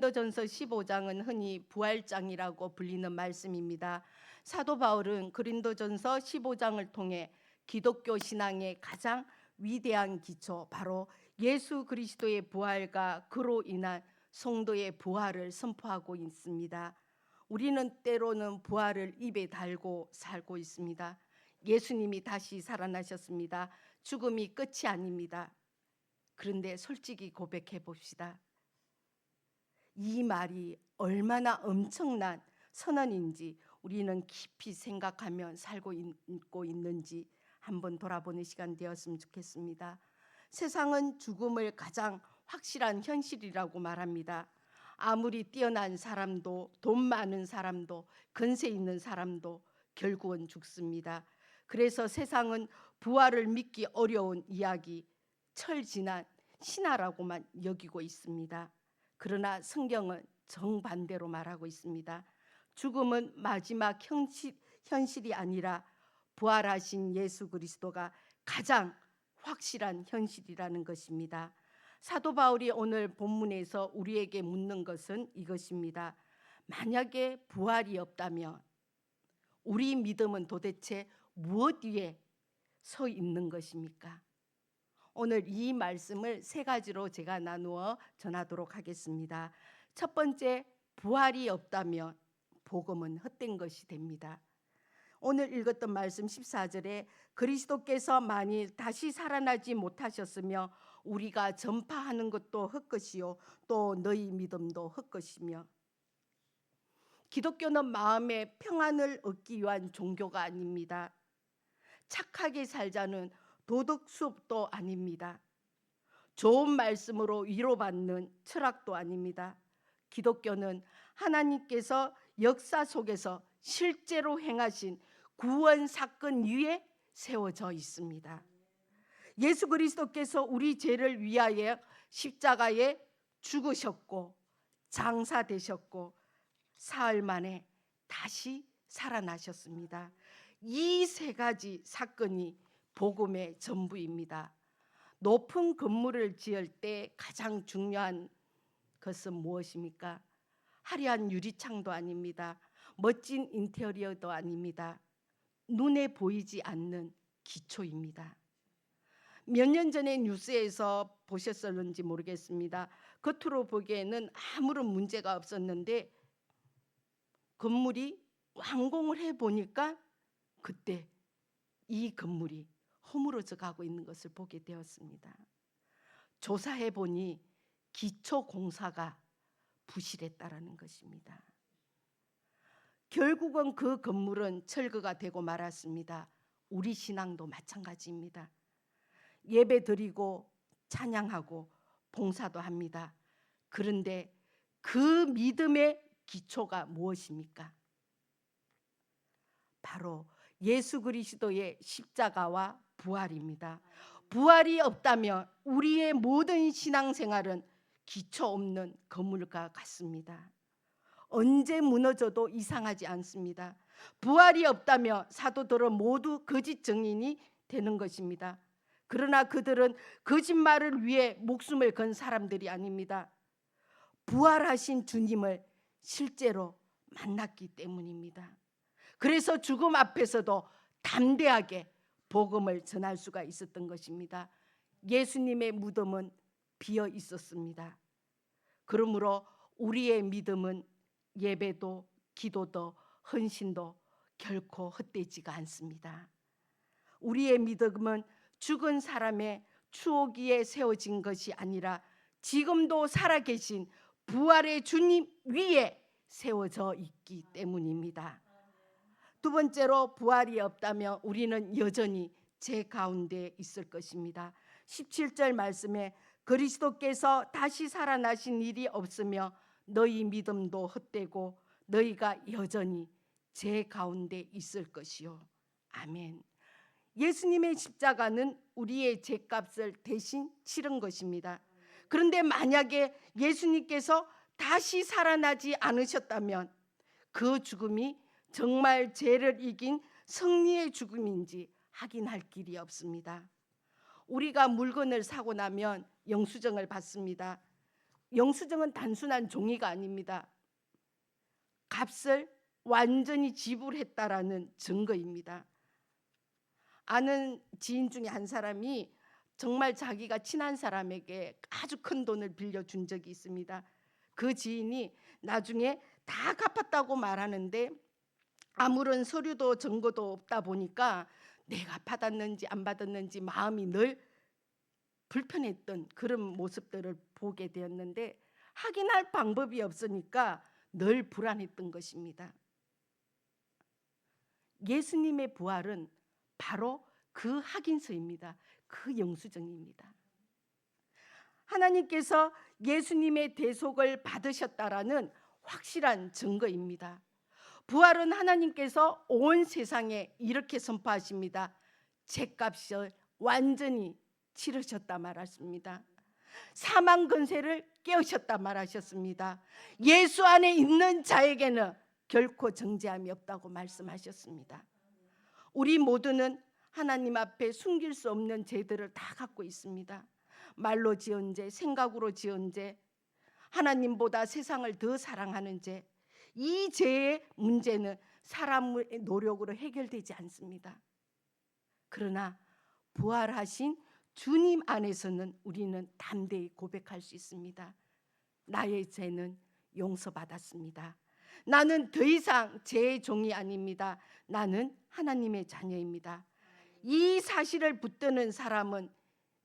고린도전서 15장은 흔히 부활장이라고 불리는 말씀입니다. 사도 바울은 고린도전서 15장을 통해 기독교 신앙의 가장 위대한 기초, 바로 예수 그리스도의 부활과 그로 인한 성도의 부활을 선포하고 있습니다. 우리는 때로는 부활을 입에 달고 살고 있습니다. 예수님이 다시 살아나셨습니다. 죽음이 끝이 아닙니다. 그런데 솔직히 고백해 봅시다. 이 말이 얼마나 엄청난 선언인지 우리는 깊이 생각하며 살고 있고 있는지 한번 돌아보는 시간 되었으면 좋겠습니다. 세상은 죽음을 가장 확실한 현실이라고 말합니다. 아무리 뛰어난 사람도, 돈 많은 사람도, 근세 있는 사람도 결국은 죽습니다. 그래서 세상은 부활을 믿기 어려운 이야기, 철지난 신화라고만 여기고 있습니다. 그러나 성경은 정반대로 말하고 있습니다. 죽음은 마지막 현실이 아니라 부활하신 예수 그리스도가 가장 확실한 현실이라는 것입니다. 사도 바울이 오늘 본문에서 우리에게 묻는 것은 이것입니다. 만약에 부활이 없다면 우리 믿음은 도대체 무엇 위에 서 있는 것입니까? 오늘 이 말씀을 세 가지로 제가 나누어 전하도록 하겠습니다. 첫 번째, 부활이 없다면 복음은 헛된 것이 됩니다. 오늘 읽었던 말씀 14절에 그리스도께서 만일 다시 살아나지 못하셨으며 우리가 전파하는 것도 헛것이요 또 너희 믿음도 헛것이며, 기독교는 마음의 평안을 얻기 위한 종교가 아닙니다. 착하게 살자는 도덕 수업도 아닙니다. 좋은 말씀으로 위로받는 철학도 아닙니다. 기독교는 하나님께서 역사 속에서 실제로 행하신 구원 사건 위에 세워져 있습니다. 예수 그리스도께서 우리 죄를 위하여 십자가에 죽으셨고 장사되셨고 사흘 만에 다시 살아나셨습니다. 이 세 가지 사건이 복음의 전부입니다. 높은 건물을 지을 때 가장 중요한 것은 무엇입니까? 화려한 유리창도 아닙니다. 멋진 인테리어도 아닙니다. 눈에 보이지 않는 기초입니다. 몇 년 전에 뉴스에서 보셨을는지 모르겠습니다. 겉으로 보기에는 아무런 문제가 없었는데 건물이 완공을 해보니까 그때 이 건물이 허물어져 가고 있는 것을 보게 되었습니다. 조사해 보니 기초 공사가 부실했다라는 것입니다. 결국은 그 건물은 철거가 되고 말았습니다. 우리 신앙도 마찬가지입니다. 예배 드리고 찬양하고 봉사도 합니다. 그런데 그 믿음의 기초가 무엇입니까? 바로 예수 그리스도의 십자가와 부활입니다. 부활이 없다면 우리의 모든 신앙생활은 기초 없는 건물과 같습니다. 언제 무너져도 이상하지 않습니다. 부활이 없다면 사도들은 모두 거짓 증인이 되는 것입니다. 그러나 그들은 거짓말을 위해 목숨을 건 사람들이 아닙니다. 부활하신 주님을 실제로 만났기 때문입니다. 그래서 죽음 앞에서도 담대하게 복음을 전할 수가 있었던 것입니다. 예수님의 무덤은 비어 있었습니다. 그러므로 우리의 믿음은 예배도 기도도 헌신도 결코 헛되지가 않습니다. 우리의 믿음은 죽은 사람의 추억 위에 세워진 것이 아니라 지금도 살아계신 부활의 주님 위에 세워져 있기 때문입니다. 두 번째로, 부활이 없다면 우리는 여전히 죄 가운데 있을 것입니다. 17절 말씀에 그리스도께서 다시 살아나신 일이 없으며 너희 믿음도 헛되고 너희가 여전히 죄 가운데 있을 것이요. 아멘. 예수님의 십자가는 우리의 죄값을 대신 치른 것입니다. 그런데 만약에 예수님께서 다시 살아나지 않으셨다면 그 죽음이 정말 죄를 이긴 승리의 죽음인지 확인할 길이 없습니다. 우리가 물건을 사고 나면 영수증을 받습니다. 영수증은 단순한 종이가 아닙니다. 값을 완전히 지불했다라는 증거입니다. 아는 지인 중에 한 사람이 정말 자기가 친한 사람에게 아주 큰 돈을 빌려준 적이 있습니다. 그 지인이 나중에 다 갚았다고 말하는데 아무런 서류도 증거도 없다 보니까 내가 받았는지 안 받았는지 마음이 늘 불편했던 그런 모습들을 보게 되었는데 확인할 방법이 없으니까 늘 불안했던 것입니다. 예수님의 부활은 바로 그 확인서입니다. 그 영수증입니다. 하나님께서 예수님의 대속을 받으셨다라는 확실한 증거입니다. 부활은 하나님께서 온 세상에 이렇게 선포하십니다. 죄값을 완전히 치르셨다 말했습니다. 사망 권세를 깨우셨다 말하셨습니다. 예수 안에 있는 자에게는 결코 정죄함이 없다고 말씀하셨습니다. 우리 모두는 하나님 앞에 숨길 수 없는 죄들을 다 갖고 있습니다. 말로 지은 죄, 생각으로 지은 죄, 하나님보다 세상을 더 사랑하는 죄, 이 죄의 문제는 사람의 노력으로 해결되지 않습니다. 그러나 부활하신 주님 안에서는 우리는 담대히 고백할 수 있습니다. 나의 죄는 용서받았습니다. 나는 더 이상 죄의 종이 아닙니다. 나는 하나님의 자녀입니다. 이 사실을 붙드는 사람은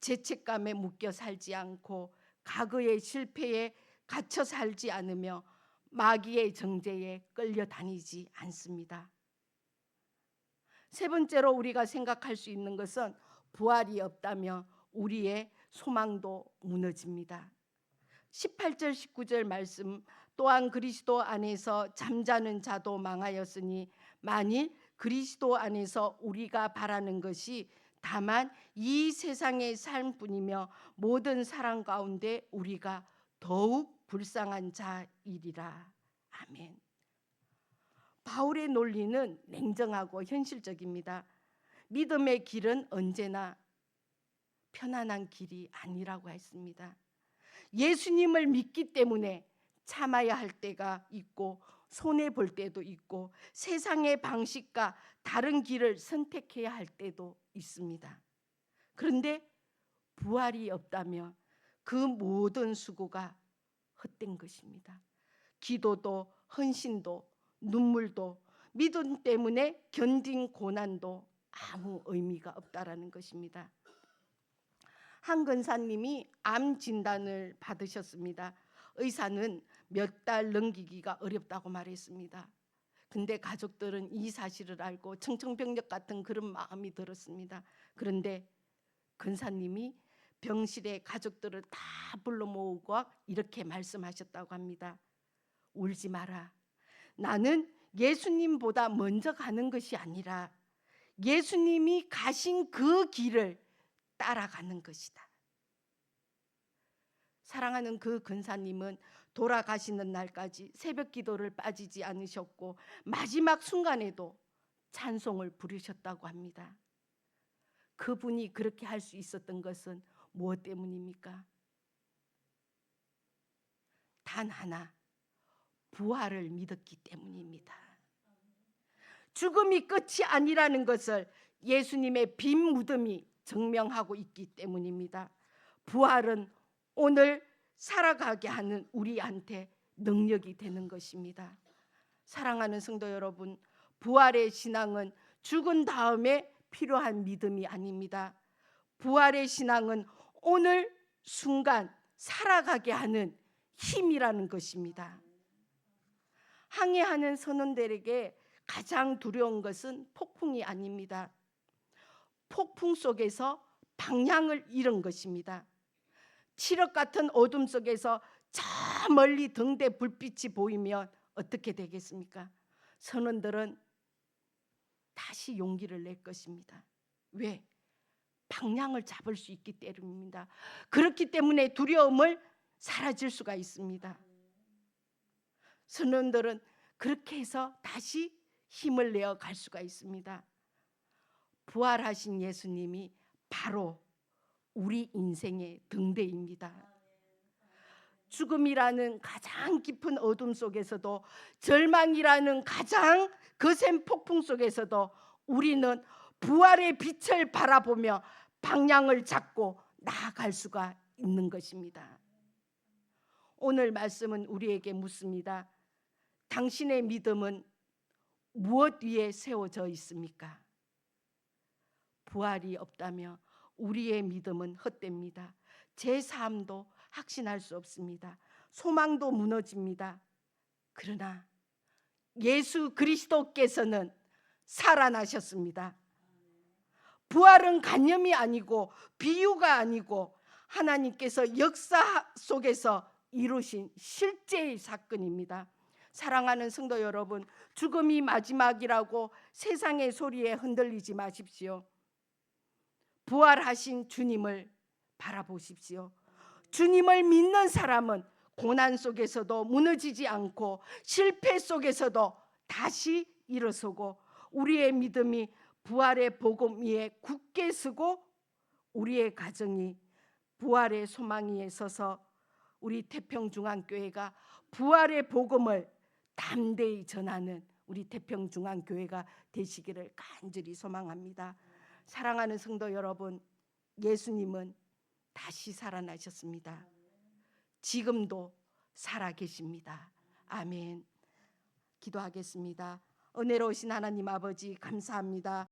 죄책감에 묶여 살지 않고 과거의 실패에 갇혀 살지 않으며 마귀의 정죄에 끌려다니지 않습니다. 세 번째로 우리가 생각할 수 있는 것은 부활이 없다면 우리의 소망도 무너집니다. 18절 19절 말씀, 또한 그리스도 안에서 잠자는 자도 망하였으니 만일 그리스도 안에서 우리가 바라는 것이 다만 이 세상의 삶뿐이며 모든 사람 가운데 우리가 더욱 불쌍한 자이리라. 아멘. 바울의 논리는 냉정하고 현실적입니다. 믿음의 길은 언제나 편안한 길이 아니라고 했습니다. 예수님을 믿기 때문에 참아야 할 때가 있고 손해볼 때도 있고 세상의 방식과 다른 길을 선택해야 할 때도 있습니다. 그런데 부활이 없다면 그 모든 수고가 헛된 것입니다. 기도도 헌신도 눈물도 믿음 때문에 견딘 고난도 아무 의미가 없다라는 것입니다. 한 권사님이 암 진단을 받으셨습니다. 의사는 몇 달 넘기기가 어렵다고 말했습니다. 근데 가족들은 이 사실을 알고 청천벽력 같은 그런 마음이 들었습니다. 그런데 권사님이 병실에 가족들을 다 불러 모으고 이렇게 말씀하셨다고 합니다. 울지 마라. 나는 예수님보다 먼저 가는 것이 아니라 예수님이 가신 그 길을 따라가는 것이다. 사랑하는 그 권사님은 돌아가시는 날까지 새벽 기도를 빠지지 않으셨고 마지막 순간에도 찬송을 부르셨다고 합니다. 그분이 그렇게 할 수 있었던 것은 무엇 때문입니까? 단 하나, 부활을 믿었기 때문입니다. 죽음이 끝이 아니라는 것을 예수님의 빈 무덤이 증명하고 있기 때문입니다. 부활은 오늘 살아가게 하는 우리한테 능력이 되는 것입니다. 사랑하는 성도 여러분, 부활의 신앙은 죽은 다음에 필요한 믿음이 아닙니다. 부활의 신앙은 오늘 순간 살아가게 하는 힘이라는 것입니다. 항해하는 선원들에게 가장 두려운 것은 폭풍이 아닙니다. 폭풍 속에서 방향을 잃은 것입니다. 칠흑 같은 어둠 속에서 저 멀리 등대 불빛이 보이면 어떻게 되겠습니까? 선원들은 다시 용기를 낼 것입니다. 왜? 방향을 잡을 수 있기 때문입니다. 그렇기 때문에 두려움을 사라질 수가 있습니다. 선원들은 그렇게 해서 다시 힘을 내어 갈 수가 있습니다. 부활하신 예수님이 바로 우리 인생의 등대입니다. 죽음이라는 가장 깊은 어둠 속에서도, 절망이라는 가장 거센 폭풍 속에서도 우리는 부활의 빛을 바라보며 방향을 잡고 나아갈 수가 있는 것입니다. 오늘 말씀은 우리에게 묻습니다. 당신의 믿음은 무엇 위에 세워져 있습니까? 부활이 없다며 우리의 믿음은 헛됩니다. 제 삶도 확신할 수 없습니다. 소망도 무너집니다. 그러나 예수 그리스도께서는 살아나셨습니다. 부활은 관념이 아니고 비유가 아니고 하나님께서 역사 속에서 이루신 실제의 사건입니다. 사랑하는 성도 여러분, 죽음이 마지막이라고 세상의 소리에 흔들리지 마십시오. 부활하신 주님을 바라보십시오. 주님을 믿는 사람은 고난 속에서도 무너지지 않고 실패 속에서도 다시 일어서고, 우리의 믿음이 부활의 복음 위에 굳게 서고 우리의 가정이 부활의 소망 위에 서서 우리 태평중앙교회가 부활의 복음을 담대히 전하는 우리 태평중앙교회가 되시기를 간절히 소망합니다. 사랑하는 성도 여러분, 예수님은 다시 살아나셨습니다. 지금도 살아계십니다. 아멘. 기도하겠습니다. 은혜로우신 하나님 아버지, 감사합니다.